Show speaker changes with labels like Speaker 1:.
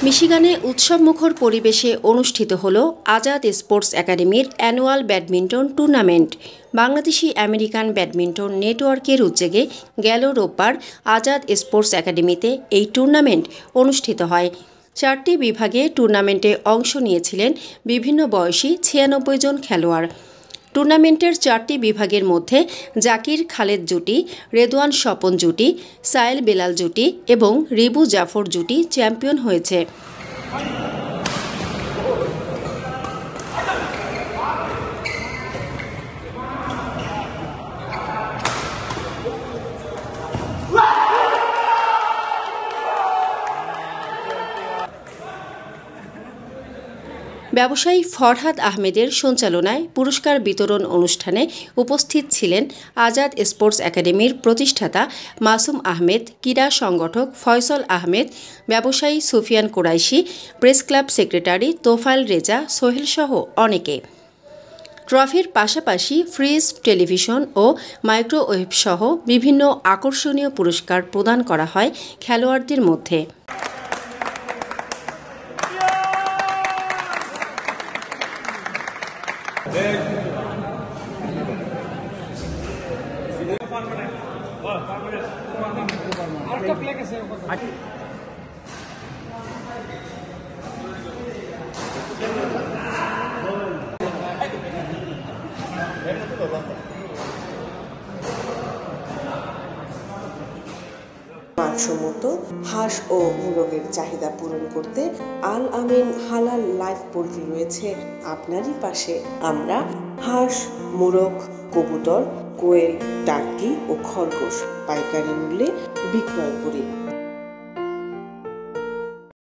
Speaker 1: মিশিগানে উৎসবমুখর পরিবেশে অনুষ্ঠিত হল আজাদ স্পোর্টস একাডেমির annual badminton tournament. Bangladeshi American badminton নেটওয়ার্কের উদ্যোগে গেল রোববার আজাদ স্পোর্টস একাডেমিতে এই টুর্নামেন্ট অনুষ্ঠিত হয়। 4টি বিভাগে টুর্নামেন্টে অংশ নিয়েছিলেন বিভিন্ন বয়সী 96 জন খেলোয়াড়। টুর্নামেন্টের 4টি বিভাগের মধ্যে জাকির খালেদ জুটি, রেদওয়ান স্বপন জুটি, সায়েল বেলাল জুটি এবং রিবু জাফর জুটি চ্যাম্পিয়ন হয়েছে। ব্যবসায়ী ফরহাদ আহমেদের সঞ্চালনায় পুরস্কার বিতরণ অনুষ্ঠানে উপস্থিত ছিলেন আজাদ স্পোর্টস একাডেমির প্রতিষ্ঠাতা মাসুম আহমেদ, ক্রীড়া সংগঠক ফয়সল আহমেদ, ব্যবসায়ী Sufian Qureshi, press club secretary Tofael Reza, Sohel সহ অনেকে। ট্রফির পাশাপাশি ফ্রিজ, টেলিভিশন ও মাইক্রোওয়েভ সহ বিভিন্ন আকর্ষণীয় পুরস্কার প্রদান করা হয় খেলোয়াড়দের মধ্যে।
Speaker 2: মানসম্মত হাঁস ও মুরগের চাহিদা পূরণ করতে আল আমিন হালাল লাইভ পোল্ট্রি রয়েছে আপনারই পাশে। আমরা হাঁস, মুরগ, কবুতর, কোয়েল, টার্কি ও খরগোশ পাইকারি মূল্যে বিক্রয় করি।